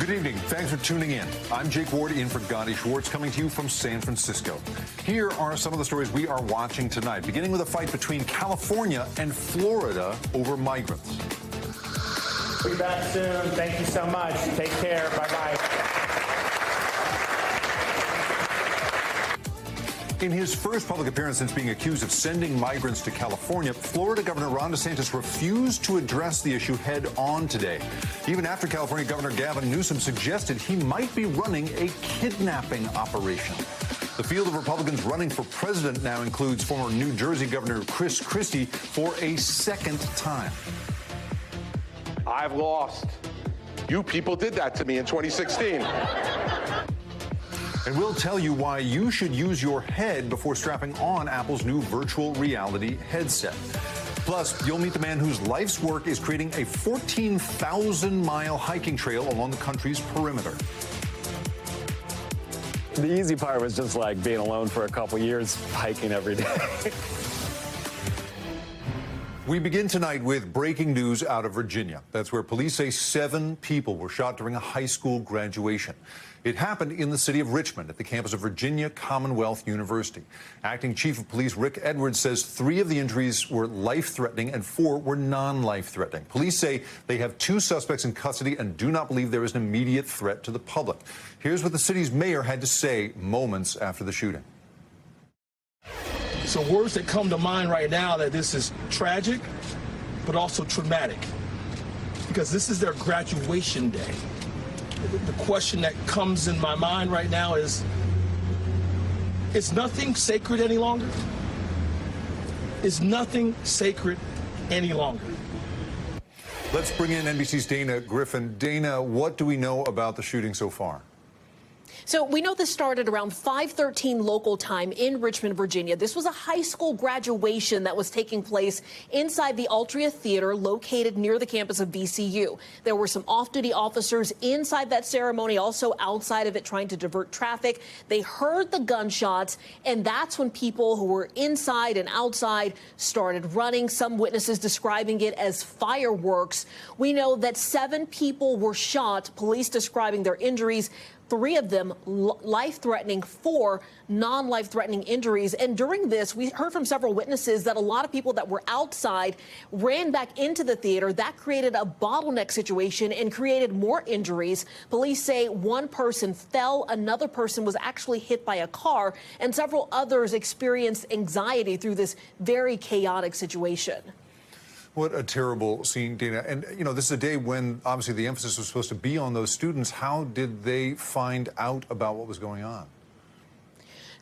Good evening. Thanks for tuning in. I'm Jake Ward in for Gadi, Schwartz, coming to you from San Francisco. Here are some of the stories we are watching tonight, beginning with a fight between California and Florida over migrants. We'll be back soon. Thank you so much. Take care. Bye-bye. In his first public appearance since being accused of sending migrants to California, Florida Governor Ron DeSantis refused to address the issue head-on today, even after California Governor Gavin Newsom suggested he might be running a kidnapping operation. The field of Republicans running for president now includes former New Jersey Governor Christie for a second time. I've lost. You people did that to me in 2016. And we'll tell you why you should use your head before strapping on Apple's new virtual reality headset. Plus, you'll meet the man whose life's work is creating a 14,000-mile hiking trail along the country's perimeter. The easy part was just like being alone for a couple years, hiking every day. We begin tonight with breaking news out of Virginia. That's where police say 7 people were shot during a high school graduation. It happened in the city of Richmond at the campus of Virginia Commonwealth University. Acting Chief of Police Rick Edwards says 3 of the injuries were life-threatening and 4 were non-life-threatening. Police say they have 2 suspects in custody and do not believe there is an immediate threat to the public. Here's what the city's mayor had to say moments after the shooting. So words that come to mind right now that this is tragic, but also traumatic, because this is their graduation day. The question that comes in my mind right now is nothing sacred any longer? Is nothing sacred any longer? Let's bring in NBC's Dana Griffin. Dana, what do we know about the shooting so far? So we know this started around 5:13 local time in Richmond, Virginia. This was a high school graduation that was taking place inside the Altria Theater located near the campus of VCU. There were some off-duty officers inside that ceremony, also outside of it, trying to divert traffic. They heard the gunshots, and that's when people who were inside and outside started running, some witnesses describing it as fireworks. We know that 7 people were shot, police describing their injuries. 3 of them life-threatening, 4 non-life-threatening injuries. And during this, we heard from several witnesses that a lot of people that were outside ran back into the theater. That created a bottleneck situation and created more injuries. Police say 1 person fell, another person was actually hit by a car, and several others experienced anxiety through this very chaotic situation. What a terrible scene, Dana. And, you know, this is a day when, obviously, the emphasis was supposed to be on those students. How did they find out about what was going on?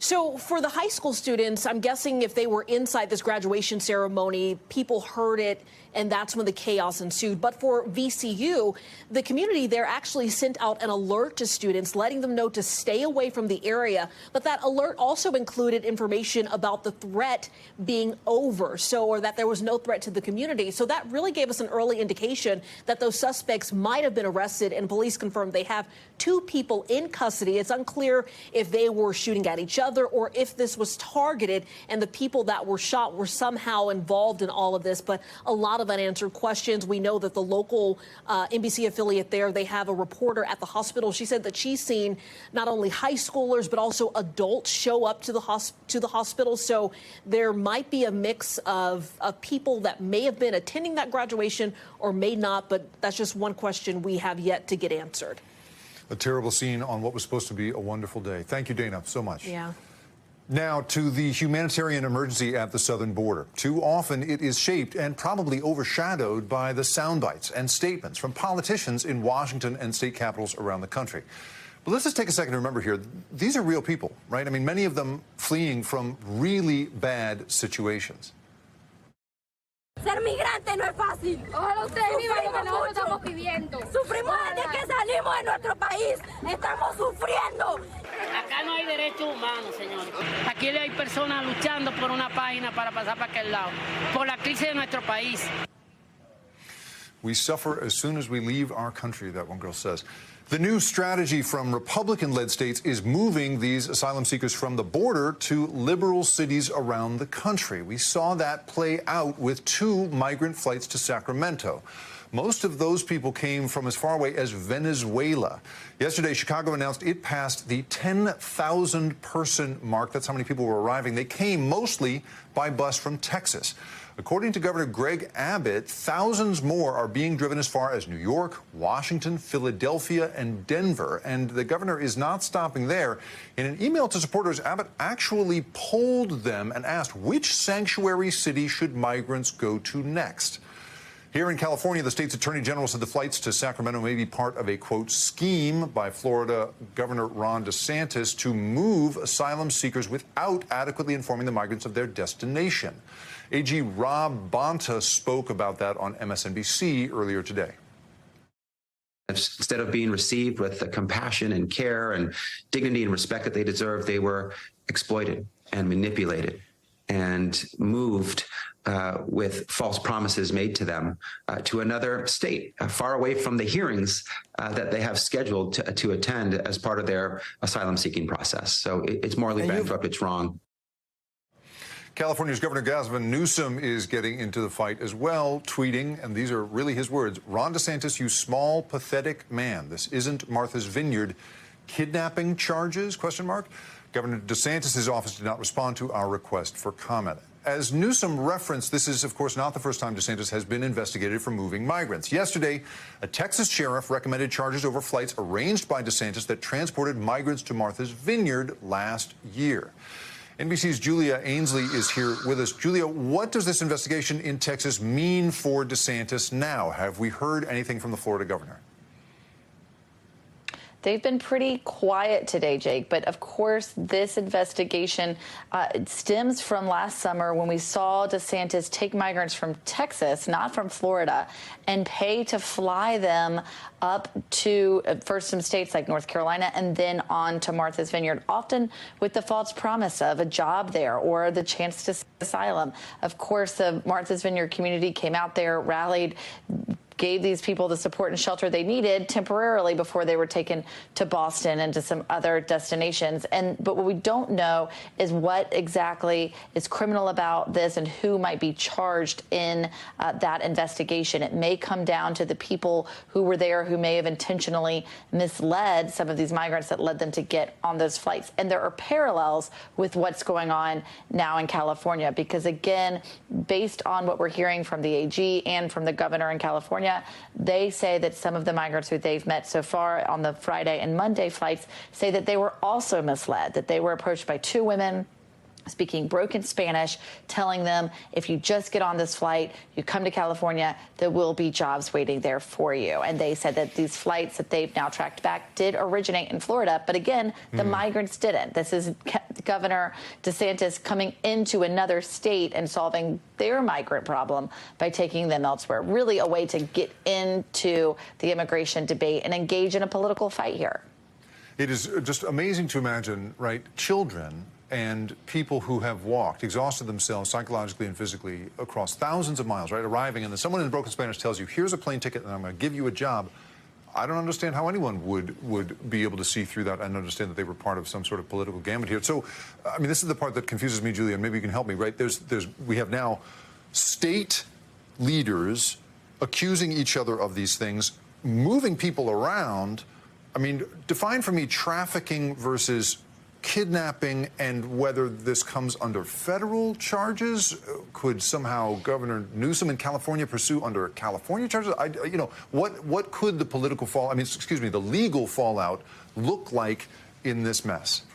So for the high school students, I'm guessing if they were inside this graduation ceremony, people heard it, and that's when the chaos ensued. But for VCU, the community there actually sent out an alert to students, letting them know to stay away from the area. But that alert also included information about the threat being over, or that there was no threat to the community. So that really gave us an early indication that those suspects might have been arrested, and police confirmed they have 2 people in custody. It's unclear if they were shooting at each other or if this was targeted and the people that were shot were somehow involved in all of this. But a lot of unanswered questions. We know that the local NBC affiliate there, they have a reporter at the hospital. She said that she's seen not only high schoolers but also adults show up to the hospital. So there might be a mix of people that may have been attending that graduation or may not. But that's just one question we have yet to get answered. A terrible scene on what was supposed to be a wonderful day. Thank you, Dana, so much. Yeah. Now to the humanitarian emergency at the southern border. Too often it is shaped and probably overshadowed by the sound bites and statements from politicians in Washington and state capitals around the country. But let's just take a second to remember here, these are real people, right? I mean, many of them fleeing from really bad situations. Ser migrante no es fácil. Ojalá ustedes vivan lo que nosotros estamos pidiendo. Sufrimos desde que salimos de nuestro país. Estamos sufriendo. Acá no hay derechos humanos, señores. Aquí hay personas luchando por una página para pasar para aquel lado, por la crisis de nuestro país. We suffer as soon as we leave our country, that one girl says. The new strategy from Republican-led states is moving these asylum seekers from the border to liberal cities around the country. We saw that play out with 2 migrant flights to Sacramento. Most of those people came from as far away as Venezuela. Yesterday, Chicago announced it passed the 10,000 person mark. That's how many people were arriving. They came mostly by bus from Texas. According to Governor Greg Abbott, thousands more are being driven as far as New York, Washington, Philadelphia, and Denver. And the governor is not stopping there. In an email to supporters, Abbott actually polled them and asked which sanctuary city should migrants go to next. Here in California, the state's attorney general said the flights to Sacramento may be part of a, quote, scheme by Florida Governor Ron DeSantis to move asylum seekers without adequately informing the migrants of their destination. AG Rob Bonta spoke about that on MSNBC earlier today. Instead of being received with the compassion and care and dignity and respect that they deserve, they were exploited and manipulated and moved with false promises made to them to another state, far away from the hearings that they have scheduled to attend as part of their asylum-seeking process. So it's morally bankrupt. It's wrong. California's Governor Gavin Newsom is getting into the fight as well, tweeting, and these are really his words, "Ron DeSantis, you small, pathetic man. This isn't Martha's Vineyard. Kidnapping charges, ? Governor DeSantis' office did not respond to our request for comment. As Newsom referenced, this is, of course, not the first time DeSantis has been investigated for moving migrants. Yesterday, a Texas sheriff recommended charges over flights arranged by DeSantis that transported migrants to Martha's Vineyard last year. NBC's Julia Ainsley is here with us. Julia, what does this investigation in Texas mean for DeSantis now? Have we heard anything from the Florida governor? They've been pretty quiet today, Jake, but of course this investigation stems from last summer when we saw DeSantis take migrants from Texas, not from Florida, and pay to fly them up to first some states like North Carolina and then on to Martha's Vineyard, often with the false promise of a job there or the chance to asylum. Of course, the Martha's Vineyard community came out there, rallied, gave these people the support and shelter they needed temporarily before they were taken to Boston and to some other destinations. But what we don't know is what exactly is criminal about this and who might be charged in that investigation. It may come down to the people who were there who may have intentionally misled some of these migrants that led them to get on those flights. And there are parallels with what's going on now in California, because, again, based on what we're hearing from the AG and from the governor in California, they say that some of the migrants who they've met so far on the Friday and Monday flights say that they were also misled, that they were approached by two women speaking broken Spanish, telling them, if you just get on this flight, you come to California, there will be jobs waiting there for you. And they said that these flights that they've now tracked back did originate in Florida. But again, the migrants didn't. This is Governor DeSantis coming into another state and solving their migrant problem by taking them elsewhere. Really a way to get into the immigration debate and engage in a political fight here. It is just amazing to imagine, right, children and people who have walked, exhausted themselves psychologically and physically across thousands of miles, right, arriving, and then someone in broken Spanish tells you, here's a plane ticket and I'm going to give you a job. I don't understand how anyone would be able to see through that and understand that they were part of some sort of political gambit here. So, I mean, this is the part that confuses me, Julia, and maybe you can help me, right? We have now state leaders accusing each other of these things, moving people around. I mean, define for me trafficking versus kidnapping, and whether this comes under federal charges. Could somehow Governor Newsom in California pursue under California charges? What could the the legal fallout look like in this mess?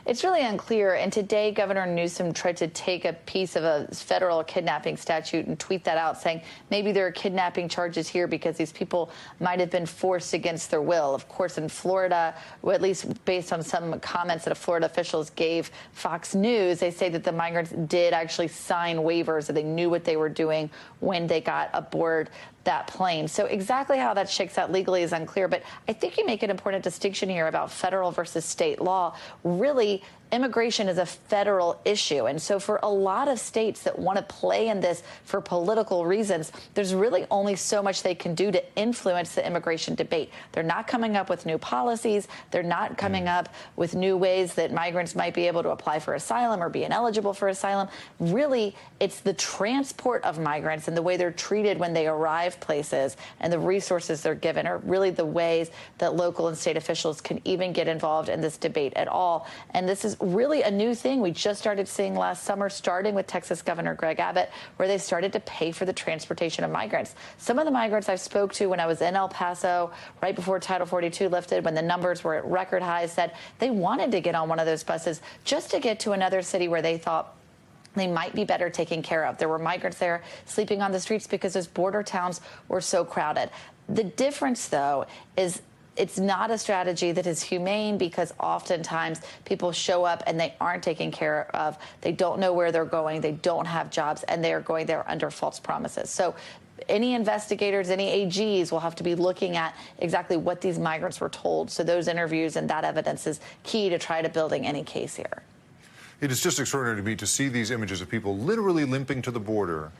It's really unclear, and today Governor Newsom tried to take a piece of a federal kidnapping statute and tweet that out, saying maybe there are kidnapping charges here because these people might have been forced against their will. Of course, in Florida, or at least based on some comments that Florida officials gave Fox News, they say that the migrants did actually sign waivers, that they knew what they were doing when they got aboard that plane. So exactly how that shakes out legally is unclear, but I think you make an important distinction here about federal versus state law. Really, immigration is a federal issue. And so for a lot of states that want to play in this for political reasons, there's really only so much they can do to influence the immigration debate. They're not coming up with new policies. They're not coming up with new ways that migrants might be able to apply for asylum or be ineligible for asylum. Really, it's the transport of migrants and the way they're treated when they arrive places and the resources they're given are really the ways that local and state officials can even get involved in this debate at all. And this is really a new thing we just started seeing last summer, starting with Texas Governor Greg Abbott, where they started to pay for the transportation of migrants. Some of the migrants I spoke to when I was in El Paso right before Title 42 lifted, when the numbers were at record highs, said they wanted to get on one of those buses just to get to another city where they thought they might be better taken care of. There were migrants there sleeping on the streets because those border towns were so crowded. The difference, though, is it's not a strategy that is humane, because oftentimes people show up and they aren't taken care of. They don't know where they're going. They don't have jobs, and they are going there under false promises. So any investigators, any AGs will have to be looking at exactly what these migrants were told. So those interviews and that evidence is key to try to building any case here. It is just extraordinary to me to see these images of people literally limping to the border.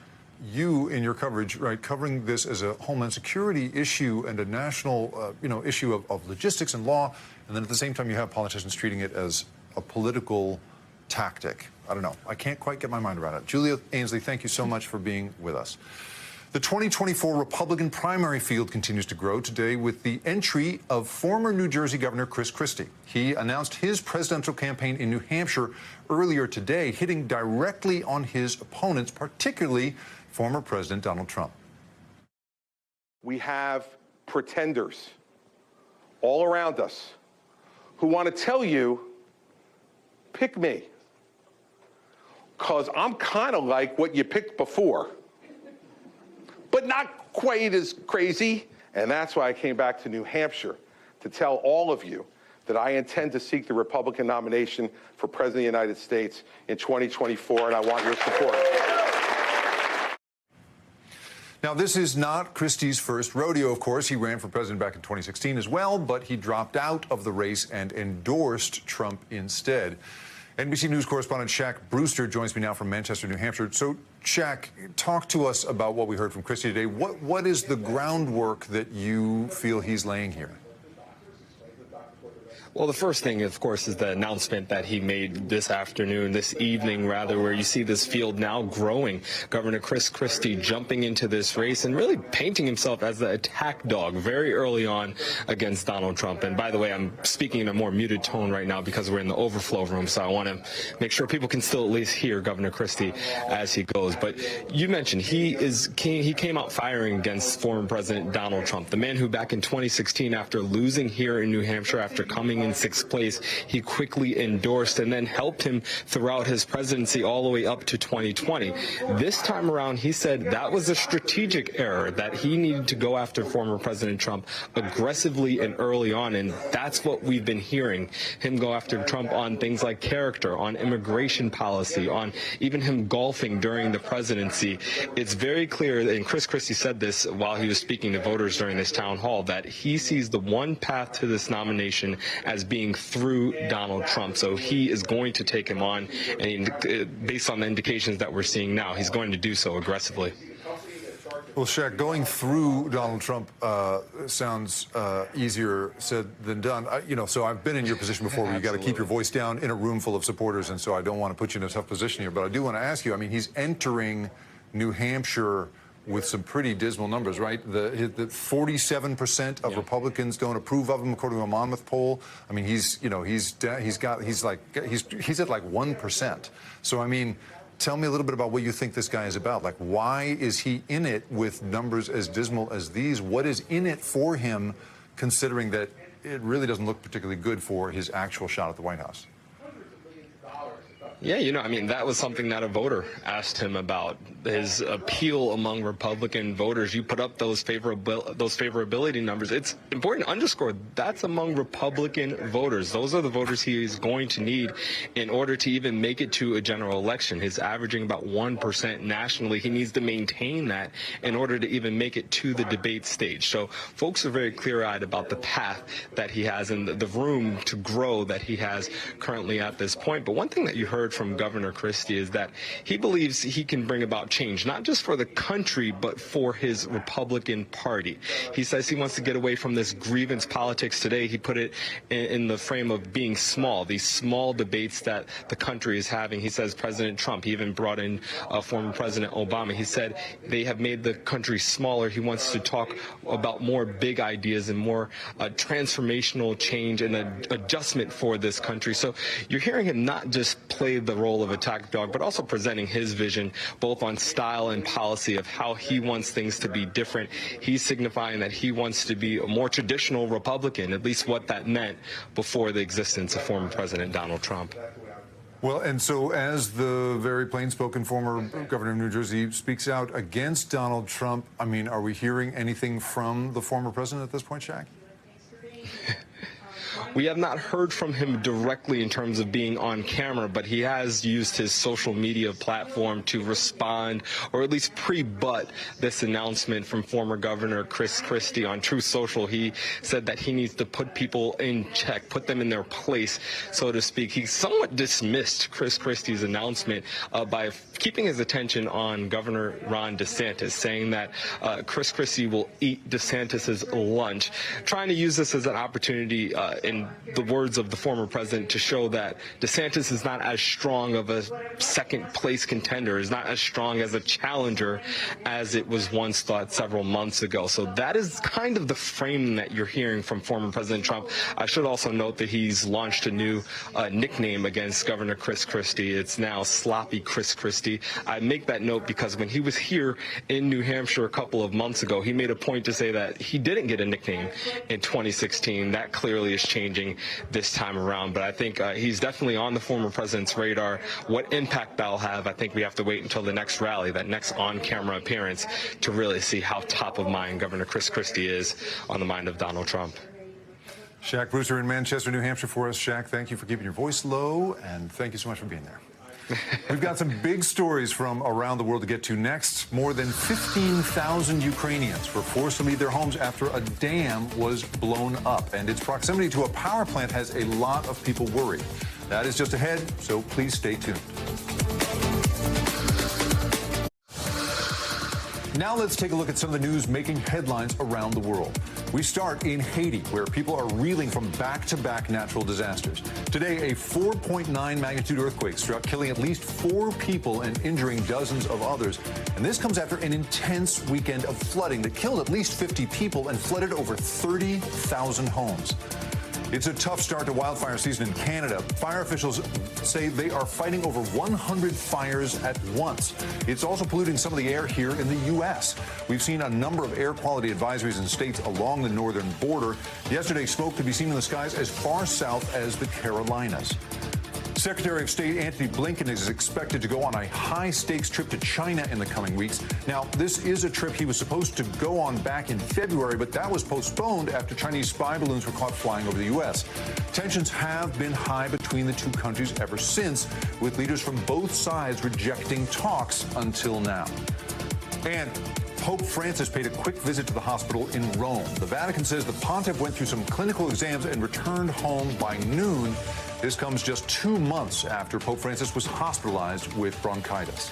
You, in your coverage, right, covering this as a Homeland Security issue and a national, issue of logistics and law, and then at the same time you have politicians treating it as a political tactic. I don't know. I can't quite get my mind around it. Julia Ainsley, thank you so much for being with us. The 2024 Republican primary field continues to grow today with the entry of former New Jersey Governor Chris Christie. He announced his presidential campaign in New Hampshire earlier today, hitting directly on his opponents, particularly former President Donald Trump. We have pretenders all around us who want to tell you, pick me, because I'm kind of like what you picked before, but not quite as crazy. And that's why I came back to New Hampshire to tell all of you that I intend to seek the Republican nomination for President of the United States in 2024, and I want your support. Now, this is not Christie's first rodeo, of course. He ran for president back in 2016 as well, but he dropped out of the race and endorsed Trump instead. NBC News correspondent Shaq Brewster joins me now from Manchester, New Hampshire. So, Shaq, talk to us about what we heard from Christie today. What is the groundwork that you feel he's laying here? Well, the first thing, of course, is the announcement that he made this evening, where you see this field now growing. Governor Chris Christie jumping into this race and really painting himself as the attack dog very early on against Donald Trump. And by the way, I'm speaking in a more muted tone right now because we're in the overflow room, so I want to make sure people can still at least hear Governor Christie as he goes. But you mentioned he came out firing against former President Donald Trump, the man who back in 2016, after losing here in New Hampshire, after coming in 6th place, he quickly endorsed and then helped him throughout his presidency all the way up to 2020. This time around, he said that was a strategic error, that he needed to go after former President Trump aggressively and early on, and that's what we've been hearing, him go after Trump on things like character, on immigration policy, on even him golfing during the presidency. It's very clear, and Chris Christie said this while he was speaking to voters during this town hall, that he sees the one path to this nomination as being through Donald Trump. So he is going to take him on, and based on the indications that we're seeing now, he's going to do so aggressively. Well, Shaq, going through Donald Trump sounds easier said than done. So I've been in your position before where you got to keep your voice down in a room full of supporters, and so I don't want to put you in a tough position here. But I do want to ask you, I mean, he's entering New Hampshire with some pretty dismal numbers, right? The 47% of Republicans don't approve of him, according to a Monmouth poll. I mean, he's at like 1%. So I mean, tell me a little bit about what you think this guy is about. Like, why is he in it with numbers as dismal as these? What is in it for him, considering that it really doesn't look particularly good for his actual shot at the White House? Yeah, I mean, that was something that a voter asked him about, his appeal among Republican voters. You put up those favorability numbers. It's important to underscore that's among Republican voters. Those are the voters he is going to need in order to even make it to a general election. He's averaging about 1% nationally. He needs to maintain that in order to even make it to the debate stage. So folks are very clear-eyed about the path that he has and the room to grow that he has currently at this point. But one thing that you heard from Governor Christie is that he believes he can bring about change, not just for the country, but for his Republican Party. He says he wants to get away from this grievance politics today. He put it in the frame of being small, these small debates that the country is having. He says President Trump, he even brought in former President Obama. He said they have made the country smaller. He wants to talk about more big ideas and more transformational change and an adjustment for this country. So you're hearing him not just play the role of attack dog, but also presenting his vision both on style and policy of how he wants things to be different. He's signifying that he wants to be a more traditional Republican, at least what that meant before the existence of former President Donald Trump. Well, and so as the very plain-spoken former governor of New Jersey speaks out against Donald Trump, I mean, are we hearing anything from the former president at this point, Shaq? We have not heard from him directly in terms of being on camera, but he has used his social media platform to respond or at least pre-butt this announcement from former Governor Christie on Truth Social. He said that he needs to put people in check, put them in their place, so to speak. He somewhat dismissed Christie's announcement by keeping his attention on Governor Ron DeSantis, saying that Christie will eat DeSantis's lunch, trying to use this as an opportunity in the words of the former president to show that DeSantis is not as strong of a second place contender, is not as strong as a challenger as it was once thought several months ago. So that is kind of the frame that you're hearing from former President Trump. I should also note that he's launched a new nickname against Governor Christie. It's now Sloppy Christie. I make that note because when he was here in New Hampshire a couple of months ago, he made a point to say that he didn't get a nickname in 2016. That clearly is changing this time around, but I think he's definitely on the former president's radar. What impact that'll have, I think we have to wait until the next rally, that next on-camera appearance, to really see how top of mind Governor Christie is on the mind of Donald Trump. Shaq Brewster in Manchester, New Hampshire for us. Shaq, thank you for keeping your voice low, and thank you so much for being there. We've got some big stories from around the world to get to next. More than 15,000 Ukrainians were forced to leave their homes after a dam was blown up, and its proximity to a power plant has a lot of people worried. That is just ahead, so please stay tuned. Now let's take a look at some of the news making headlines around the world. We start in Haiti, where people are reeling from back-to-back natural disasters. Today, a 4.9 magnitude earthquake struck, killing at least 4 people and injuring dozens of others. And this comes after an intense weekend of flooding that killed at least 50 people and flooded over 30,000 homes. It's a tough start to wildfire season in Canada. Fire officials say they are fighting over 100 fires at once. It's also polluting some of the air here in the U.S. We've seen a number of air quality advisories in states along the northern border. Yesterday, smoke could be seen in the skies as far south as the Carolinas. Secretary of State Antony Blinken is expected to go on a high-stakes trip to China in the coming weeks. Now, this is a trip he was supposed to go on back in February, but that was postponed after Chinese spy balloons were caught flying over the U.S. Tensions have been high between the two countries ever since, with leaders from both sides rejecting talks until now. And Pope Francis paid a quick visit to the hospital in Rome. The Vatican says the pontiff went through some clinical exams and returned home by noon. This comes just 2 months after Pope Francis was hospitalized with bronchitis.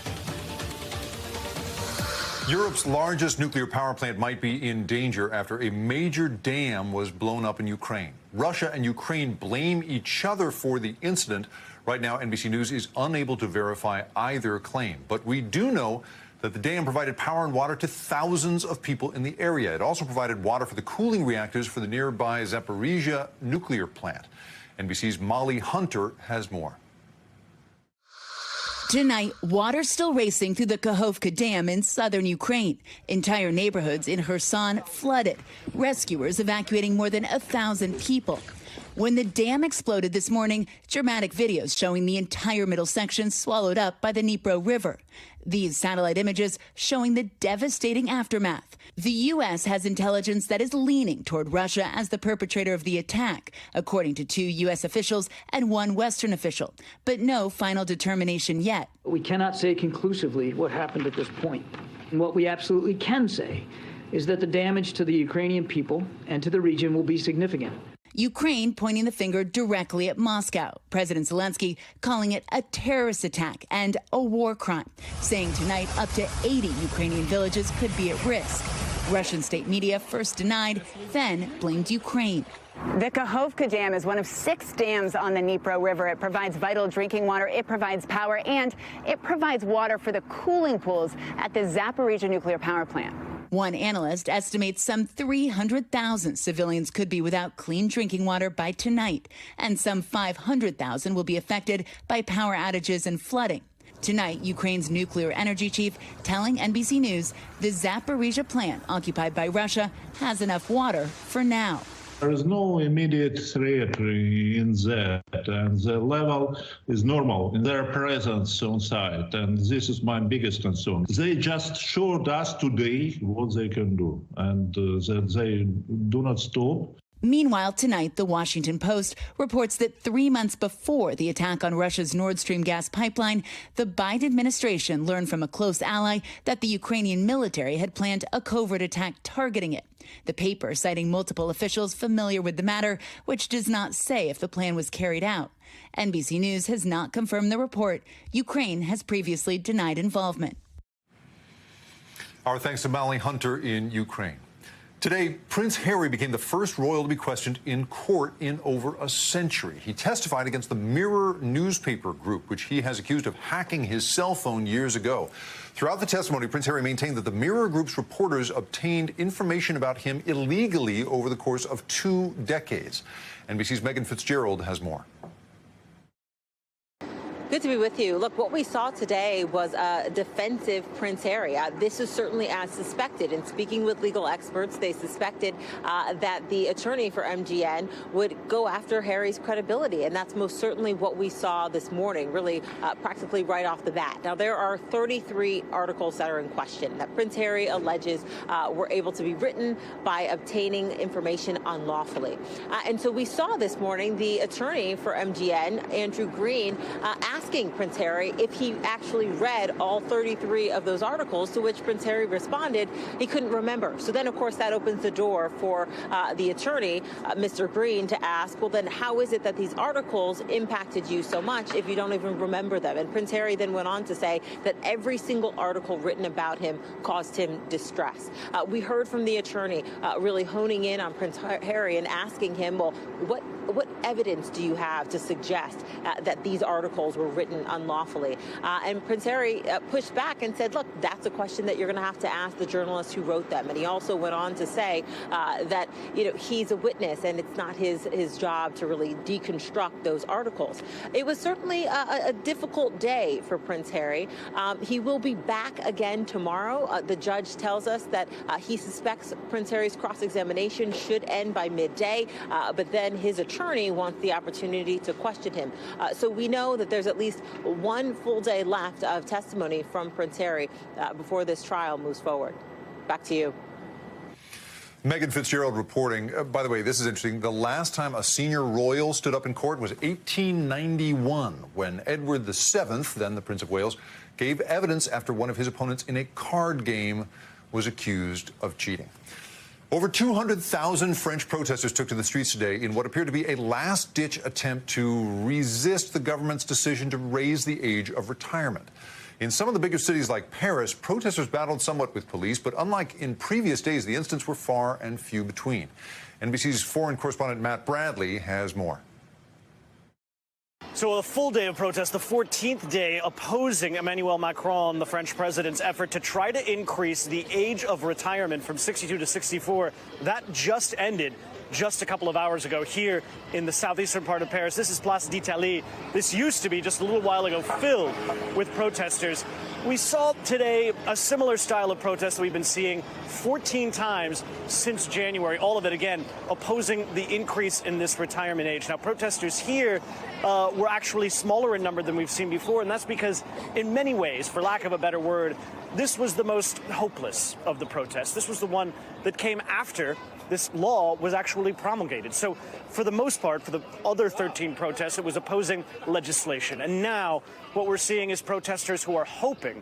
Europe's largest nuclear power plant might be in danger after a major dam was blown up in Ukraine. Russia and Ukraine blame each other for the incident. Right now, NBC News is unable to verify either claim. But we do know that the dam provided power and water to thousands of people in the area. It also provided water for the cooling reactors for the nearby Zaporizhia nuclear plant. NBC's Molly Hunter has more. Tonight, water still racing through the Kakhovka Dam in southern Ukraine. Entire neighborhoods in Kherson flooded. Rescuers evacuating more than 1,000 people. When the dam exploded this morning, dramatic videos showing the entire middle section swallowed up by the Dnipro River. These satellite images showing the devastating aftermath. The U.S. has intelligence that is leaning toward Russia as the perpetrator of the attack, according to 2 U.S. officials and 1 Western official, but no final determination yet. We cannot say conclusively what happened at this point. And what we absolutely can say is that the damage to the Ukrainian people and to the region will be significant. Ukraine pointing the finger directly at Moscow. President Zelensky calling it a terrorist attack and a war crime, saying tonight up to 80 Ukrainian villages could be at risk. Russian state media first denied, then blamed Ukraine. The Kakhovka Dam is one of 6 dams on the Dnipro River. It provides vital drinking water, it provides power, and it provides water for the cooling pools at the Zaporizhzhia nuclear power plant. One analyst estimates some 300,000 civilians could be without clean drinking water by tonight, and some 500,000 will be affected by power outages and flooding. Tonight, Ukraine's nuclear energy chief telling NBC News the Zaporizhzhia plant occupied by Russia has enough water for now. There is no immediate threat in that, and the level is normal in their presence on site, and this is my biggest concern. They just showed us today what they can do, and that they do not stop. Meanwhile, tonight, the Washington Post reports that 3 months before the attack on Russia's Nord Stream gas pipeline, the Biden administration learned from a close ally that the Ukrainian military had planned a covert attack targeting it. The paper citing multiple officials familiar with the matter, which does not say if the plan was carried out. NBC News has not confirmed the report. Ukraine has previously denied involvement. Our thanks to Molly Hunter in Ukraine. Today, Prince Harry became the first royal to be questioned in court in over a century. He testified against the Mirror newspaper group, which he has accused of hacking his cell phone years ago. Throughout the testimony, Prince Harry maintained that the Mirror group's reporters obtained information about him illegally over the course of 2 decades. NBC's Megan Fitzgerald has more. Good to be with you. Look, what we saw today was a defensive Prince Harry. This is certainly as suspected. In speaking with legal experts, they suspected that the attorney for MGN would go after Harry's credibility. And that's most certainly what we saw this morning, really practically right off the bat. Now, there are 33 articles that are in question that Prince Harry alleges were able to be written by obtaining information unlawfully. And so we saw this morning the attorney for MGN, Andrew Green, asking Prince Harry if he actually read all 33 of those articles, to which Prince Harry responded he couldn't remember. So then, of course, that opens the door for the attorney, Mr. Green, to ask, well, then how is it that these articles impacted you so much if you don't even remember them? And Prince Harry then went on to say that every single article written about him caused him distress. We heard from the attorney really honing in on Prince Harry and asking him, well, what evidence do you have to suggest that these articles were written unlawfully? And Prince Harry pushed back and said, look, that's a question that you're going to have to ask the journalists who wrote them. And he also went on to say that, you know, he's a witness and it's not his job to really deconstruct those articles. It was certainly a difficult day for Prince Harry. He will be back again tomorrow. The judge tells us that he suspects Prince Harry's cross-examination should end by midday, but then his attorney wants the opportunity to question him. So we know that there's at least 1 full day left of testimony from Prince Harry before this trial moves forward. Back to you. Megan Fitzgerald reporting. By the way, this is interesting. The last time a senior royal stood up in court was 1891, when Edward VII, then the Prince of Wales, gave evidence after one of his opponents in a card game was accused of cheating. Over 200,000 French protesters took to the streets today in what appeared to be a last-ditch attempt to resist the government's decision to raise the age of retirement. In some of the bigger cities like Paris, protesters battled somewhat with police, but unlike in previous days, the incidents were far and few between. NBC's foreign correspondent Matt Bradley has more. So a full day of protest, the 14th day, opposing Emmanuel Macron, the French president's effort to try to increase the age of retirement from 62 to 64. That just ended just a couple of hours ago here in the southeastern part of Paris. This is Place d'Italie. This used to be just a little while ago filled with protesters. We saw today a similar style of protest that we've been seeing 14 times since January, all of it, again, opposing the increase in this retirement age. Now, protesters here were actually smaller in number than we've seen before, and that's because, in many ways, for lack of a better word, this was the most hopeless of the protests. This was the one that came after this law was actually promulgated. So for the most part, for the other 13 protests, it was opposing legislation. And now what we're seeing is protesters who are hoping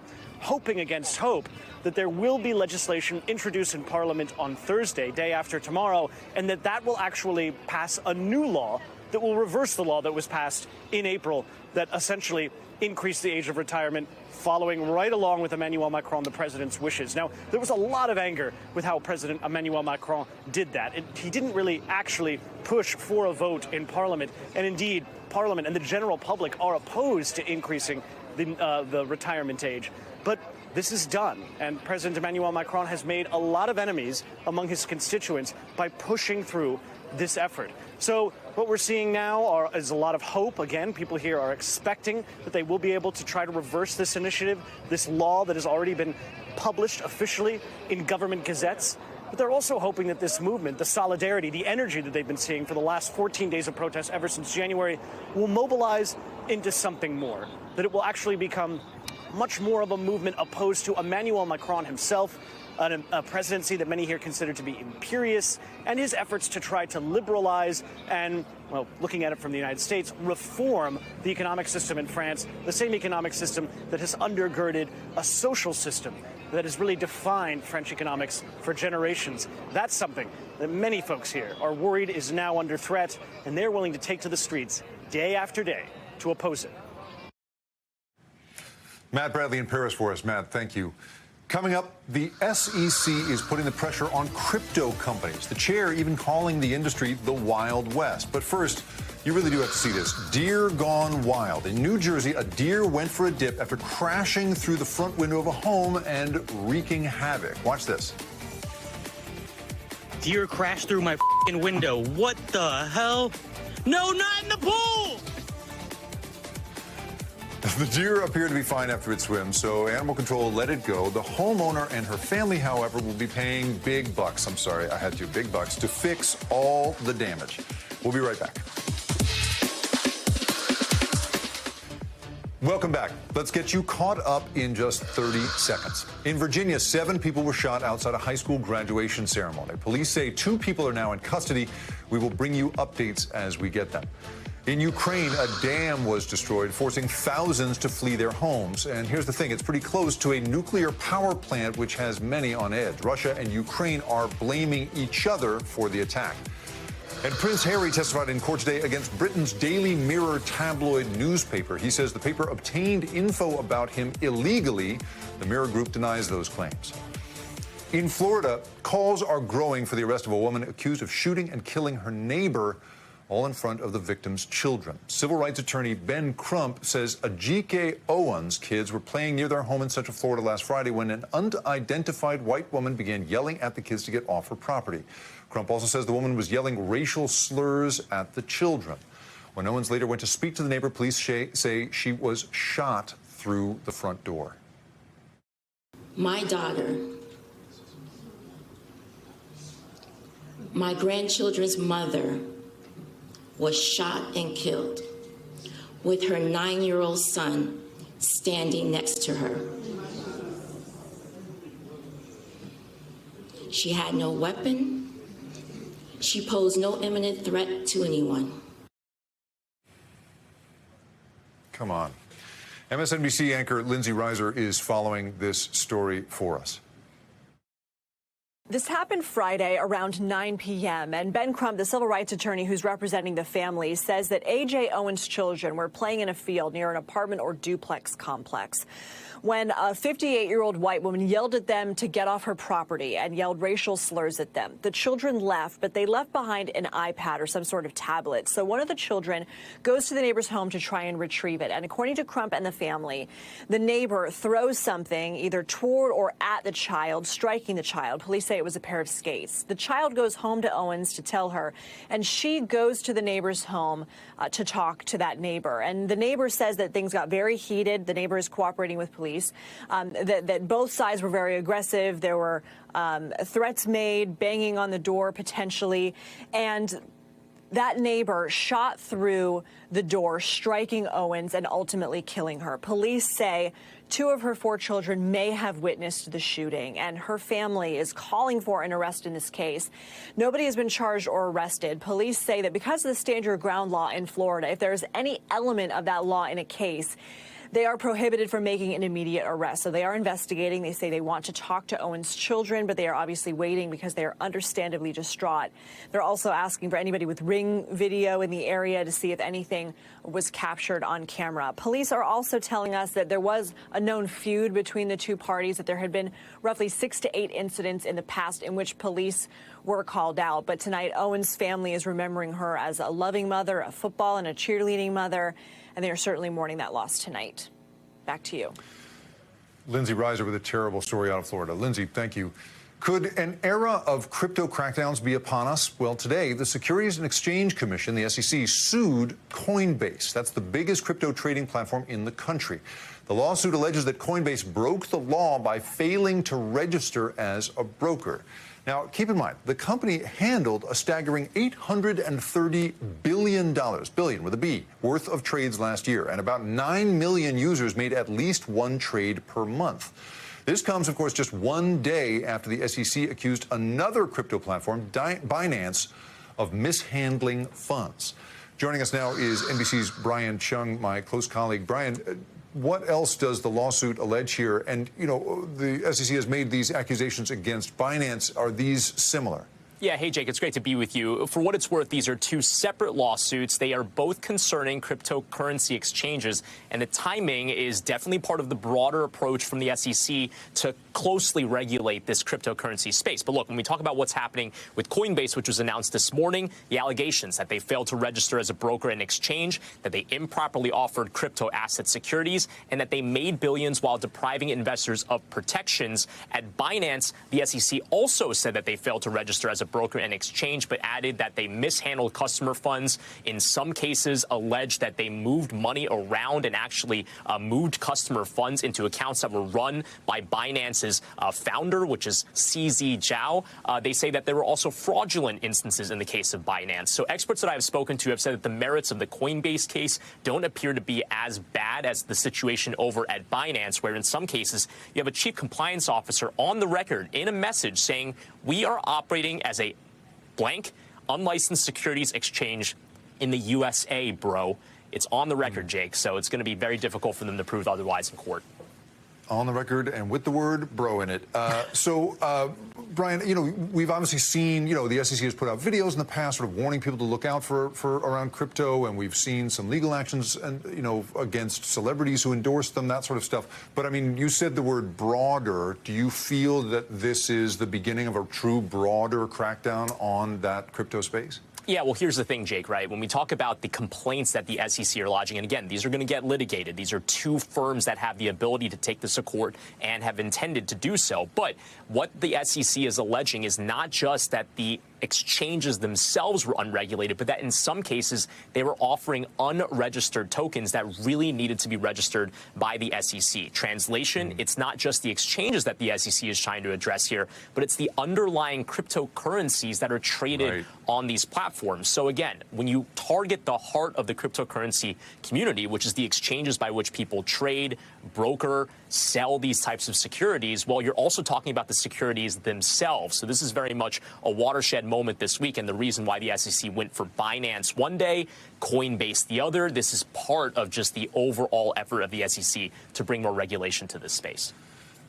against hope that there will be legislation introduced in Parliament on Thursday, day after tomorrow, and that will actually pass a new law that will reverse the law that was passed in April that essentially increased the age of retirement, following right along with Emmanuel Macron, the president's wishes. Now, there was a lot of anger with how President Emmanuel Macron did that. He didn't really actually push for a vote in Parliament, and indeed, Parliament and the general public are opposed to increasing the retirement age. But this is done, and President Emmanuel Macron has made a lot of enemies among his constituents by pushing through this effort. So what we're seeing now is a lot of hope. Again, people here are expecting that they will be able to try to reverse this initiative, this law that has already been published officially in government gazettes. But they're also hoping that this movement, the solidarity, the energy that they've been seeing for the last 14 days of protests ever since January, will mobilize into something more, that it will actually become much more of a movement opposed to Emmanuel Macron himself, a presidency that many here consider to be imperious, and his efforts to try to liberalize and, well, looking at it from the United States, reform the economic system in France, the same economic system that has undergirded a social system that has really defined French economics for generations. That's something that many folks here are worried is now under threat, and they're willing to take to the streets day after day to oppose it. Matt Bradley in Paris for us. Matt, thank you. Coming up, the SEC is putting the pressure on crypto companies. The chair even calling the industry the Wild West. But first, you really do have to see this. Deer gone wild. In New Jersey, a deer went for a dip after crashing through the front window of a home and wreaking havoc. Watch this. Deer crashed through my window. What the hell? No, not in the pool! The deer appeared to be fine after it swim, so animal control let it go. The homeowner and her family, however, will be paying big bucks. I'm sorry, I had to. Big bucks to fix all the damage. We'll be right back. Welcome back. Let's get you caught up in just 30 seconds. In Virginia, 7 people were shot outside a high school graduation ceremony. Police say 2 people are now in custody. We will bring you updates as we get them. In Ukraine, a dam was destroyed, forcing thousands to flee their homes. And here's the thing, it's pretty close to a nuclear power plant, which has many on edge. Russia and Ukraine are blaming each other for the attack. And Prince Harry testified in court today against Britain's Daily Mirror tabloid newspaper. He says the paper obtained info about him illegally. The Mirror Group denies those claims. In Florida, calls are growing for the arrest of a woman accused of shooting and killing her neighbor, all in front of the victim's children. Civil rights attorney Ben Crump says Ajike Owen's kids were playing near their home in Central Florida last Friday when an unidentified white woman began yelling at the kids to get off her property. Crump also says the woman was yelling racial slurs at the children. When Owens later went to speak to the neighbor, police say she was shot through the front door. My daughter, my grandchildren's mother, was shot and killed with her 9-year-old son standing next to her. She had no weapon. She posed no imminent threat to anyone. Come on. MSNBC anchor Lindsay Reiser is following this story for us. This happened Friday around 9 p.m. and Ben Crump, the civil rights attorney who's representing the family, says that A.J. Owen's children were playing in a field near an apartment or duplex complex when a 58-year-old white woman yelled at them to get off her property and yelled racial slurs at them. The children left, but they left behind an iPad or some sort of tablet. So one of the children goes to the neighbor's home to try and retrieve it. And according to Crump and the family, the neighbor throws something either toward or at the child, striking the child. Police say it was a pair of skates. The child goes home to Owens to tell her, and she goes to the neighbor's home to talk to that neighbor. And the neighbor says that things got very heated. The neighbor is cooperating with police, that both sides were very aggressive. There were threats made, banging on the door potentially, and that neighbor shot through the door, striking Owens and ultimately killing her. Police say 2 of her 4 children may have witnessed the shooting, and her family is calling for an arrest in this case. Nobody has been charged or arrested. Police say that because of the stand your ground law in Florida, if there is any element of that law in a case, they are prohibited from making an immediate arrest. So they are investigating. They say they want to talk to Owens' children, but they are obviously waiting because they are understandably distraught. They're also asking for anybody with Ring video in the area to see if anything was captured on camera. Police are also telling us that there was a known feud between the 2 parties, that there had been roughly 6 to 8 incidents in the past in which police were called out. But tonight, Owens' family is remembering her as a loving mother, a football and a cheerleading mother, and they are certainly mourning that loss tonight. Back to you. Lindsay Reiser with a terrible story out of Florida. Lindsay, thank you. Could an era of crypto crackdowns be upon us? Well, today, the Securities and Exchange Commission, the SEC, sued Coinbase. That's the biggest crypto trading platform in the country. The lawsuit alleges that Coinbase broke the law by failing to register as a broker. Now, keep in mind, the company handled a staggering $830 billion, billion with a B, worth of trades last year, and about 9 million users made at least 1 trade per month. This comes, of course, just 1 day after the SEC accused another crypto platform, Binance, of mishandling funds. Joining us now is NBC's Brian Chung, my close colleague. Brian, what else does the lawsuit allege here? And, you know, the SEC has made these accusations against Binance. Are these similar? Yeah, hey, Jake, it's great to be with you. For what it's worth, these are 2 separate lawsuits. They are both concerning cryptocurrency exchanges, and the timing is definitely part of the broader approach from the SEC to closely regulate this cryptocurrency space. But look, when we talk about what's happening with Coinbase, which was announced this morning, the allegations that they failed to register as a broker and exchange, that they improperly offered crypto asset securities, and that they made billions while depriving investors of protections. At Binance, the SEC also said that they failed to register as a broker and exchange, but added that they mishandled customer funds. In some cases, alleged that they moved money around and actually moved customer funds into accounts that were run by Binance's founder, which is CZ Zhao. They say that there were also fraudulent instances in the case of Binance. So experts that I have spoken to have said that the merits of the Coinbase case don't appear to be as bad as the situation over at Binance, where in some cases you have a chief compliance officer on the record in a message saying, we are operating as a blank, unlicensed securities exchange in the USA, bro. It's on the record, Jake, so it's going to be very difficult for them to prove otherwise in court. On the record and with the word bro in it. Brian, you know, we've obviously seen, you know, the SEC has put out videos in the past sort of warning people to look out for around crypto, and we've seen some legal actions, and you know, against celebrities who endorse them, that sort of stuff. But I mean, you said the word broader. Do you feel that this is the beginning of a true broader crackdown on that crypto space? Yeah, well, here's the thing, Jake, right? When we talk about the complaints that the SEC are lodging, and again, these are going to get litigated. These are 2 firms that have the ability to take this to court and have intended to do so. But what the SEC is alleging is not just that the exchanges themselves were unregulated, but that in some cases they were offering unregistered tokens that really needed to be registered by the SEC. Translation, it's not just the exchanges that the SEC is trying to address here, but it's the underlying cryptocurrencies that are traded on these platforms. So again, when you target the heart of the cryptocurrency community, which is the exchanges by which people trade, broker, sell these types of securities, well, you're also talking about the securities themselves. So this is very much a watershed moment this week, and the reason why the SEC went for Binance one day, Coinbase the other. This is part of just the overall effort of the SEC to bring more regulation to this space.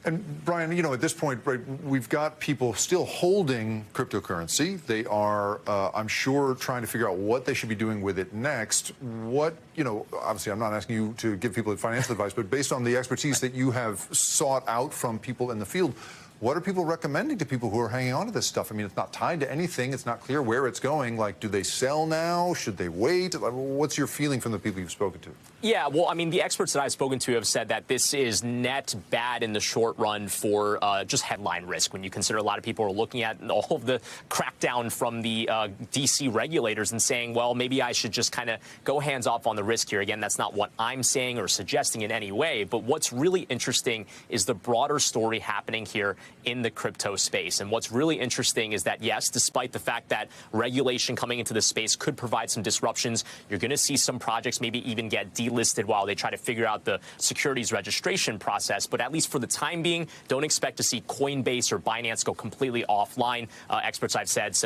And Brian, you know, at this point, right, we've got people still holding cryptocurrency. They are, I'm sure, trying to figure out what they should be doing with it next. What, you know, obviously I'm not asking you to give people financial advice, but based on the expertise that you have sought out from people in the field, what are people recommending to people who are hanging on to this stuff? I mean, it's not tied to anything. It's not clear where it's going. Like, do they sell now? Should they wait? What's your feeling from the people you've spoken to? Yeah, well, I mean, the experts that I've spoken to have said that this is net bad in the short run for just headline risk when you consider a lot of people are looking at all of the crackdown from the D.C. regulators and saying, well, maybe I should just kind of go hands off on the risk here. Again, that's not what I'm saying or suggesting in any way. But what's really interesting is the broader story happening here in the crypto space. And what's really interesting is that, yes, despite the fact that regulation coming into the space could provide some disruptions, you're going to see some projects maybe even get delisted while they try to figure out the securities registration process. But at least for the time being, don't expect to see Coinbase or Binance go completely offline. Experts I've said,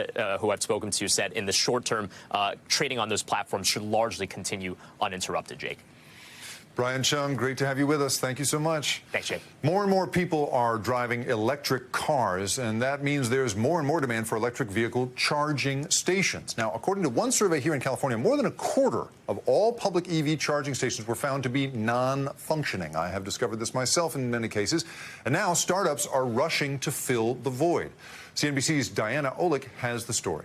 who I've spoken to, said in the short term, trading on those platforms should largely continue uninterrupted, Jake. Brian Chung, great to have you with us. Thank you so much. Thanks, Jake. More and more people are driving electric cars, and that means there's more and more demand for electric vehicle charging stations. Now, according to one survey here in California, more than a quarter of all public EV charging stations were found to be non-functioning. I have discovered this myself in many cases, and now startups are rushing to fill the void. CNBC's Diana Olick has the story.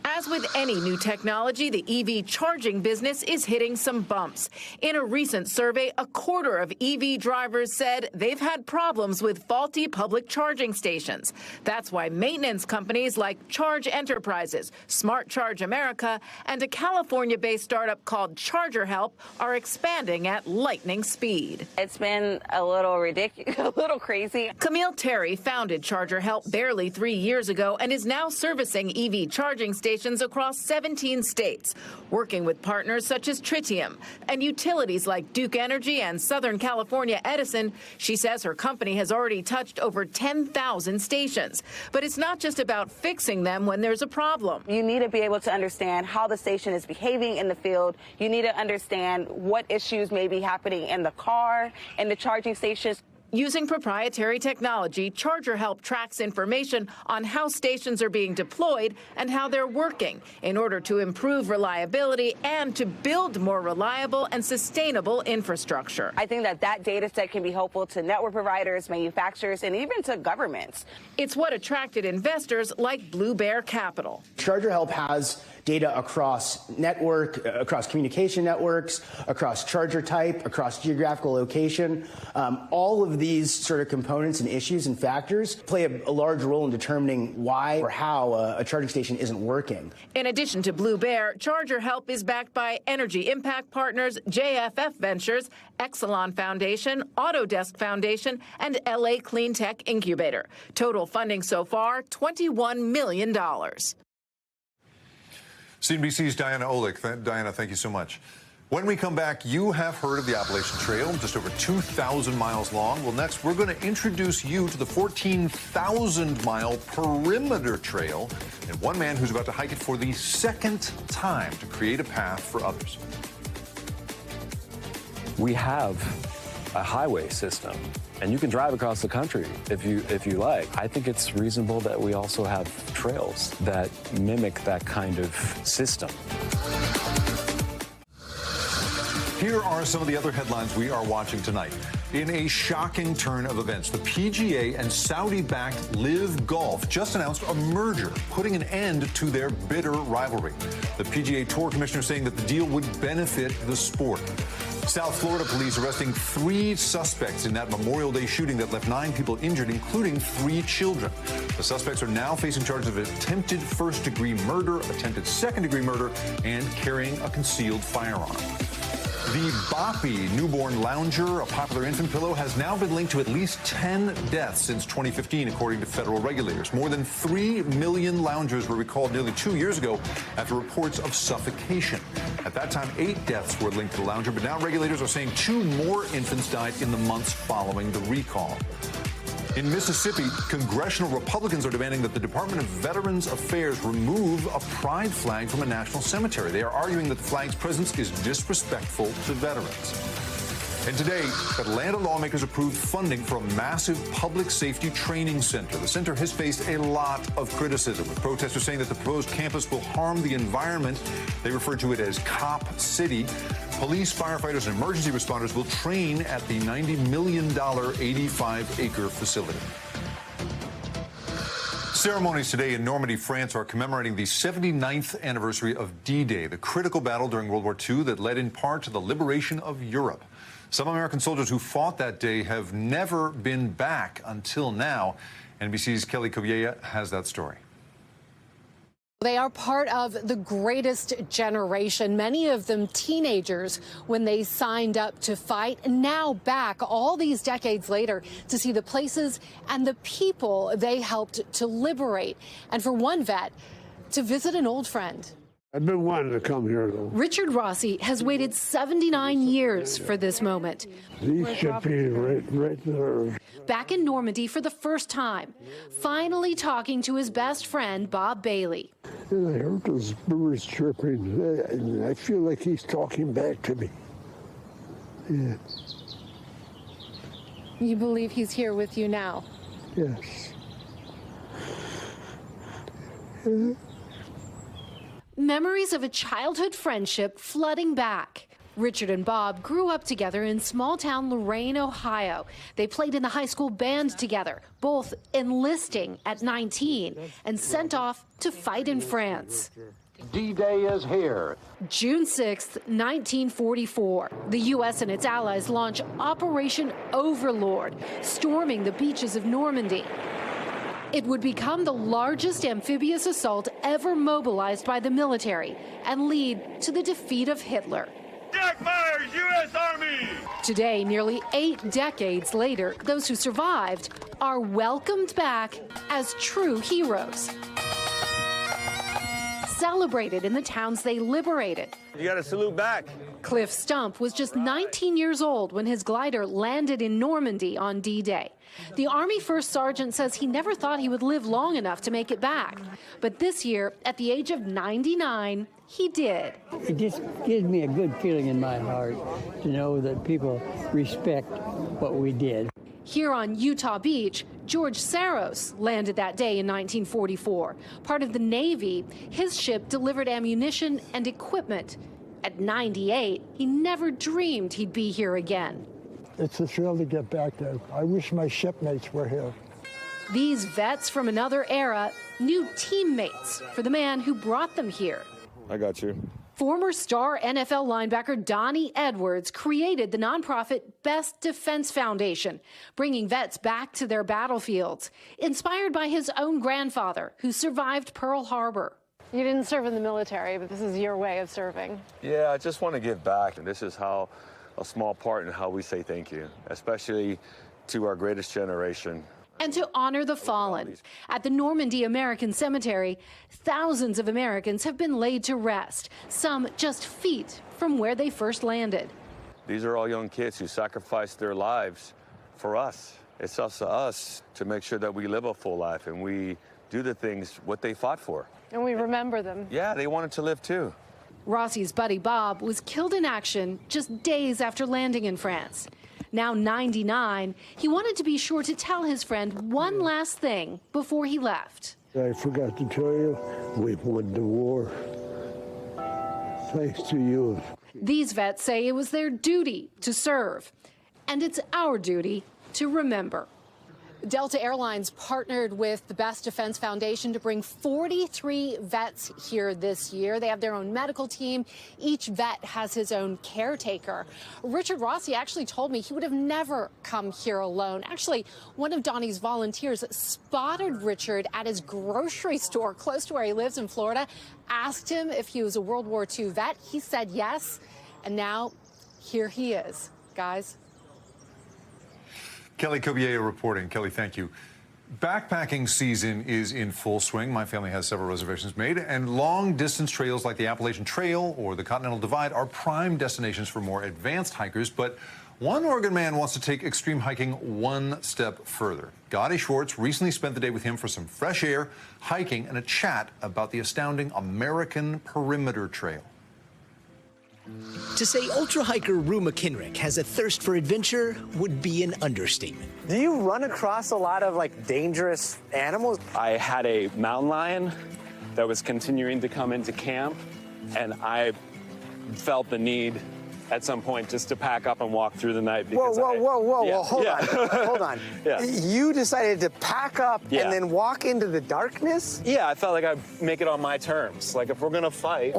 As with any new technology, the EV charging business is hitting some bumps. In a recent survey, a quarter of EV drivers said they've had problems with faulty public charging stations. That's why maintenance companies like Charge Enterprises, Smart Charge America, and a California-based startup called Charger Help are expanding at lightning speed. It's been a little ridiculous, a little crazy. Camille Terry founded Charger Help barely 3 years ago and is now servicing EV charging stations across 17 states, working with partners such as Tritium and utilities like Duke Energy and Southern California Edison. She says her company has already touched over 10,000 stations. But it's not just about fixing them when there's a problem. You need to be able to understand how the station is behaving in the field. You need to understand what issues may be happening in the car, in the charging stations. Using proprietary technology, Charger Help tracks information on how stations are being deployed and how they're working in order to improve reliability and to build more reliable and sustainable infrastructure. I think that data set can be helpful to network providers, manufacturers, and even to governments. It's what attracted investors like Blue Bear Capital. Charger Help has data across network, across communication networks, across charger type, across geographical location. All of these sort of components and issues and factors play a large role in determining why or how a charging station isn't working. In addition to Blue Bear, Charger Help is backed by Energy Impact Partners, JFF Ventures, Exelon Foundation, Autodesk Foundation, and LA Clean Tech Incubator. Total funding so far, $21 million. CNBC's Diana Olick. Diana, thank you so much. When we come back, you have heard of the Appalachian Trail, just over 2,000 miles long. Well, next, we're going to introduce you to the 14,000-mile Perimeter Trail and one man who's about to hike it for the second time to create a path for others. We have a highway system, and you can drive across the country if you like. I think it's reasonable that we also have trails that mimic that kind of system. Here are some of the other headlines we are watching tonight. In a shocking turn of events, the PGA and Saudi-backed Live Golf just announced a merger, putting an end to their bitter rivalry. The PGA Tour Commissioner saying that the deal would benefit the sport. South Florida police arresting 3 suspects in that Memorial Day shooting that left 9 people injured, including 3 children. The suspects are now facing charges of attempted first-degree murder, attempted second-degree murder, and carrying a concealed firearm. The Boppy newborn lounger, a popular infant pillow, has now been linked to at least 10 deaths since 2015, according to federal regulators. More than 3 million loungers were recalled nearly 2 years ago after reports of suffocation. At that time, 8 deaths were linked to the lounger, but now regulators are saying 2 more infants died in the months following the recall. In Mississippi, congressional Republicans are demanding that the Department of Veterans Affairs remove a pride flag from a national cemetery. They are arguing that the flag's presence is disrespectful to veterans. And today, Atlanta lawmakers approved funding for a massive public safety training center. The center has faced a lot of criticism, with protesters saying that the proposed campus will harm the environment. They refer to it as Cop City. Police, firefighters, and emergency responders will train at the $90 million 85-acre facility. Ceremonies today in Normandy, France are commemorating the 79th anniversary of D-Day, the critical battle during World War II that led in part to the liberation of Europe. Some American soldiers who fought that day have never been back until now. NBC's Kelly Kobiela has that story. They are part of the greatest generation, many of them teenagers when they signed up to fight, now back all these decades later to see the places and the people they helped to liberate. And for one vet, to visit an old friend. I've been wanting to come here, though. Richard Rossi has waited 79 years for this moment. These should be right there. Back in Normandy for the first time, finally talking to his best friend, Bob Bailey. And I heard those birds chirping, and I feel like he's talking back to me. Yeah. You believe he's here with you now? Yes. Memories of a childhood friendship flooding back. Richard and Bob grew up together in small-town Lorain, Ohio. They played in the high school band together, both enlisting at 19 and sent off to fight in France. D-Day is here. June 6th, 1944. The U.S. and its allies launch Operation Overlord, storming the beaches of Normandy. It would become the largest amphibious assault ever mobilized by the military and lead to the defeat of Hitler. Jack Myers, U.S. Army! Today, nearly 8 decades later, those who survived are welcomed back as true heroes. Celebrated in the towns they liberated. You got to salute back. Cliff Stump was just 19 years old when his glider landed in Normandy on D-Day. The Army First Sergeant says he never thought he would live long enough to make it back. But this year, at the age of 99, he did. It just gives me a good feeling in my heart to know that people respect what we did. Here on Utah Beach, George Saros landed that day in 1944. Part of the Navy, his ship delivered ammunition and equipment. At 98, he never dreamed he'd be here again. It's a thrill to get back there. I wish my shipmates were here. These vets from another era, new teammates for the man who brought them here. I got you. Former star NFL linebacker Donnie Edwards created the nonprofit Best Defense Foundation, bringing vets back to their battlefields, inspired by his own grandfather, who survived Pearl Harbor. You didn't serve in the military, but this is your way of serving. Yeah, I just want to give back. And this is how a small part in how we say thank you, especially to our greatest generation. And to honor the fallen. At the Normandy American Cemetery, thousands of Americans have been laid to rest, some just feet from where they first landed. These are all young kids who sacrificed their lives for us. It's up to us to make sure that we live a full life and we do the things what they fought for. And we remember them. Yeah, they wanted to live too. Rossi's buddy Bob was killed in action just days after landing in France. Now 99, he wanted to be sure to tell his friend one last thing before he left. I forgot to tell you, we won the war. Thanks to you. These vets say it was their duty to serve, and it's our duty to remember. Delta Airlines partnered with the Best Defense Foundation to bring 43 vets here this year. They have their own medical team. Each vet has his own caretaker. Richard Rossi actually told me he would have never come here alone. Actually, one of Donnie's volunteers spotted Richard at his grocery store close to where he lives in Florida, asked him if he was a World War II vet. He said yes, and now here he is, guys. Kelly Kobiela reporting. Kelly, thank you. Backpacking season is in full swing. My family has several reservations made, and long-distance trails like the Appalachian Trail or the Continental Divide are prime destinations for more advanced hikers. But one Oregon man wants to take extreme hiking one step further. Gadi Schwartz recently spent the day with him for some fresh air, hiking, and a chat about the astounding American Perimeter Trail. To say ultra hiker Rue McKinrick has a thirst for adventure would be an understatement. Do you run across a lot of dangerous animals? I had a mountain lion that was continuing to come into camp, and I felt the need at some point just to pack up and walk through the night. Whoa, Yeah. hold on, hold on. Yeah. You decided to pack up Yeah. and then walk into the darkness? Yeah, I felt like I'd make it on my terms. Like, if we're gonna fight,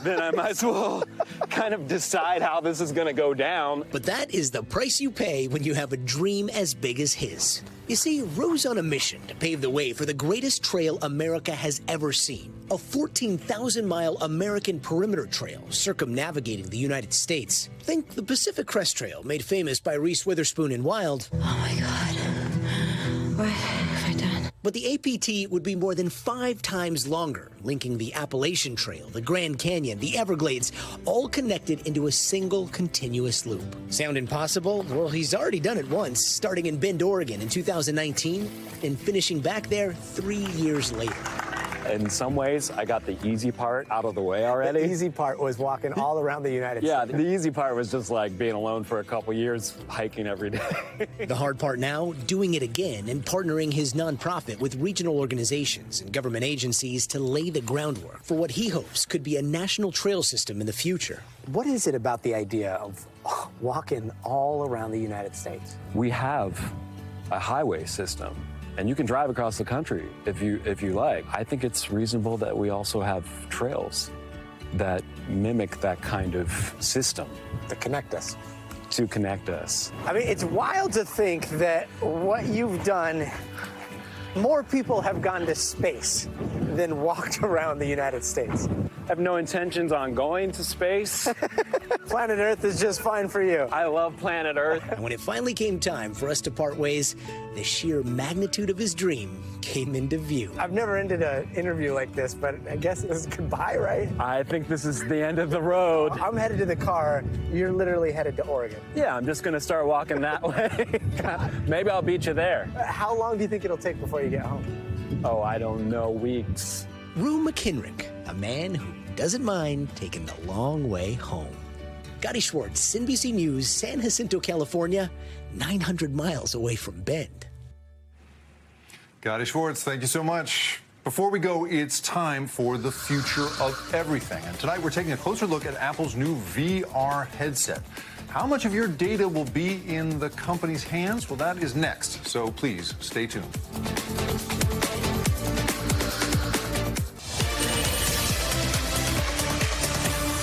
then I might as well kind of decide how this is gonna go down. But that is the price you pay when you have a dream as big as his. You see, Ro's on a mission to pave the way for the greatest trail America has ever seen. A 14,000-mile American perimeter trail circumnavigating the United States. Think the Pacific Crest Trail, made famous by Reese Witherspoon in Wild. Oh my God. What have I done? But the APT would be more than 5 times longer, linking the Appalachian Trail, the Grand Canyon, the Everglades, all connected into a single continuous loop. Sound impossible? Well, he's already done it once, starting in Bend, Oregon in 2019, and finishing back there 3 years later. In some ways, I got the easy part out of the way already. The easy part was walking all around the United States. Yeah, the easy part was just like being alone for a couple years, hiking every day. The hard part now, doing it again and partnering his nonprofit with regional organizations and government agencies to lay the groundwork for what he hopes could be a national trail system in the future. What is it about the idea of walking all around the United States? We have a highway system, and you can drive across the country if you like. I think it's reasonable that we also have trails that mimic that kind of system. To connect us. To connect us. I mean, it's wild to think that what you've done, more people have gone to space than walked around the United States. I have no intentions on going to space. Planet Earth is just fine for you. I love planet Earth. And when it finally came time for us to part ways, the sheer magnitude of his dream came into view. I've never ended an interview like this, but I guess it was goodbye, right? I think this is the end of the road. I'm headed to the car. You're literally headed to Oregon. Yeah, I'm just going to start walking that way. Maybe I'll beat you there. How long do you think it'll take before you get home? Oh, I don't know. Weeks. Ru McKinrick, a man who doesn't mind taking the long way home. Gadi Schwartz, NBC News, San Jacinto, California, 900 miles away from Bend. Gadi Schwartz, thank you so much. Before we go, it's time for the future of everything. And tonight we're taking a closer look at Apple's new VR headset. How much of your data will be in the company's hands? Well, that is next, so please stay tuned.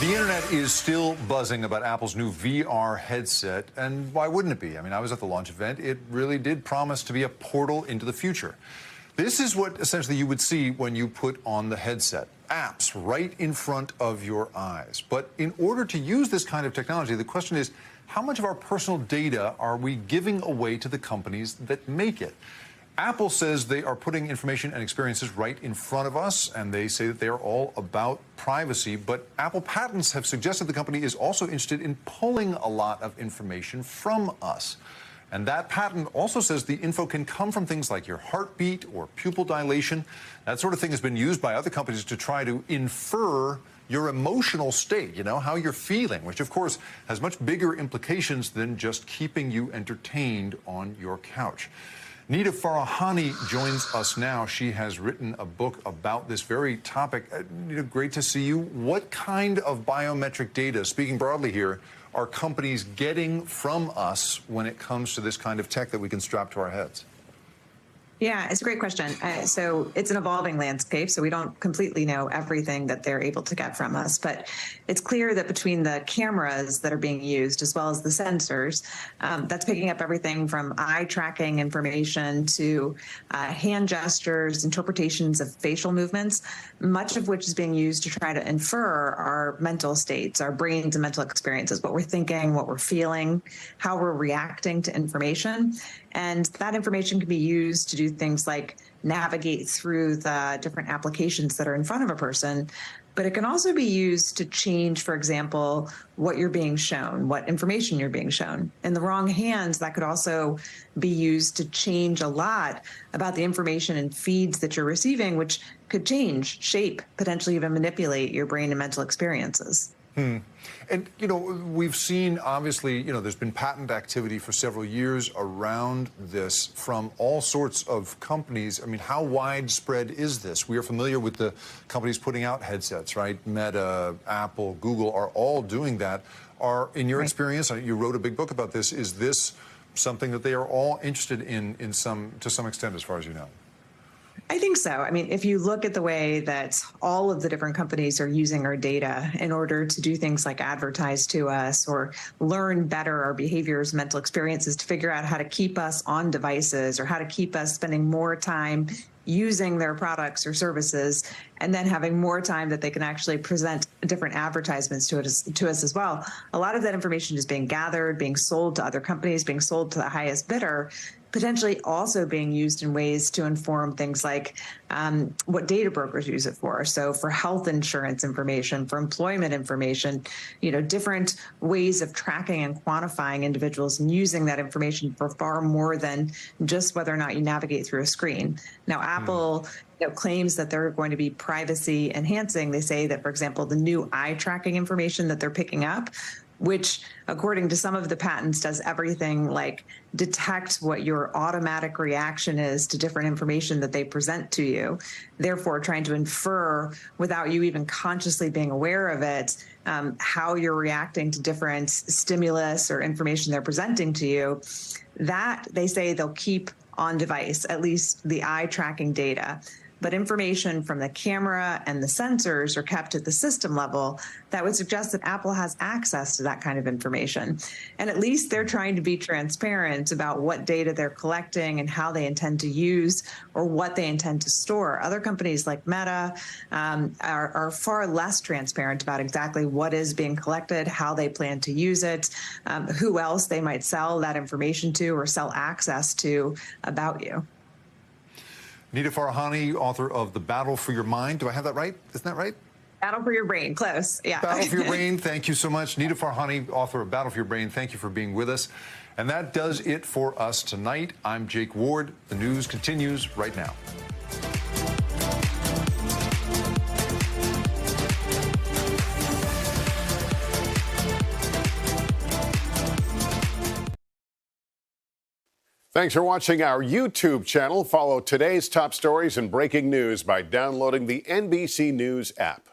The internet is still buzzing about Apple's new VR headset, and why wouldn't it be? I mean, I was at the launch event. It really did promise to be a portal into the future. This is what essentially you would see when you put on the headset. Apps right in front of your eyes. But in order to use this kind of technology, the question is, how much of our personal data are we giving away to the companies that make it? Apple says they are putting information and experiences right in front of us, and they say that they are all about privacy. But Apple patents have suggested the company is also interested in pulling a lot of information from us. And that patent also says the info can come from things like your heartbeat or pupil dilation. That sort of thing has been used by other companies to try to infer your emotional state, you know, how you're feeling, which of course has much bigger implications than just keeping you entertained on your couch. Nita Farahani joins us now. She has written a book about this very topic. Nita, great to see you. What kind of biometric data, speaking broadly here, are companies getting from us when it comes to this kind of tech that we can strap to our heads? Yeah, it's a great question. So it's an evolving landscape, so we don't completely know everything that they're able to get from us. But it's clear that between the cameras that are being used, as well as the sensors, that's picking up everything from eye tracking information to hand gestures, interpretations of facial movements, much of which is being used to try to infer our mental states, our brains and mental experiences, what we're thinking, what we're feeling, how we're reacting to information. And that information can be used to do things like navigate through the different applications that are in front of a person. But it can also be used to change, for example, what you're being shown, what information you're being shown. In the wrong hands, that could also be used to change a lot about the information and feeds that you're receiving, which could change, shape, potentially even manipulate your brain and mental experiences. And, you know, we've seen, obviously, you know, there's been patent activity for several years around this from all sorts of companies. I mean, how widespread is this? We are familiar with the companies putting out headsets, right? Meta, Apple, Google are all doing that. In your experience, you wrote a big book about this, is this something that they are all interested in to some extent, as far as you know? I think so. I mean, if you look at the way that all of the different companies are using our data in order to do things like advertise to us or learn better our behaviors, mental experiences to figure out how to keep us on devices or how to keep us spending more time using their products or services, and then having more time that they can actually present different advertisements to us as well. A lot of that information is being gathered, being sold to other companies, being sold to the highest bidder, potentially also being used in ways to inform things like what data brokers use it for. So for health insurance information, for employment information, you know, different ways of tracking and quantifying individuals and using that information for far more than just whether or not you navigate through a screen. Now, Apple claims that they're going to be privacy enhancing. They say that, for example, the new eye tracking information that they're picking up, which, according to some of the patents, does everything like detect what your automatic reaction is to different information that they present to you, therefore trying to infer, without you even consciously being aware of it, how you're reacting to different stimulus or information they're presenting to you. That, they say, they'll keep on device, at least the eye tracking data. But information from the camera and the sensors are kept at the system level. That would suggest that Apple has access to that kind of information. And at least they're trying to be transparent about what data they're collecting and how they intend to use or what they intend to store. Other companies like Meta are far less transparent about exactly what is being collected, how they plan to use it, who else they might sell that information to or sell access to about you. Nita Farahani, author of The Battle for Your Mind. Do I have that right? Isn't that right? Battle for Your Brain. Close. Yeah. Battle for Your Brain. Thank you so much. Nita Farahani, author of Battle for Your Brain. Thank you for being with us. And that does it for us tonight. I'm Jake Ward. The news continues right now. Thanks for watching our YouTube channel. Follow today's top stories and breaking news by downloading the NBC News app.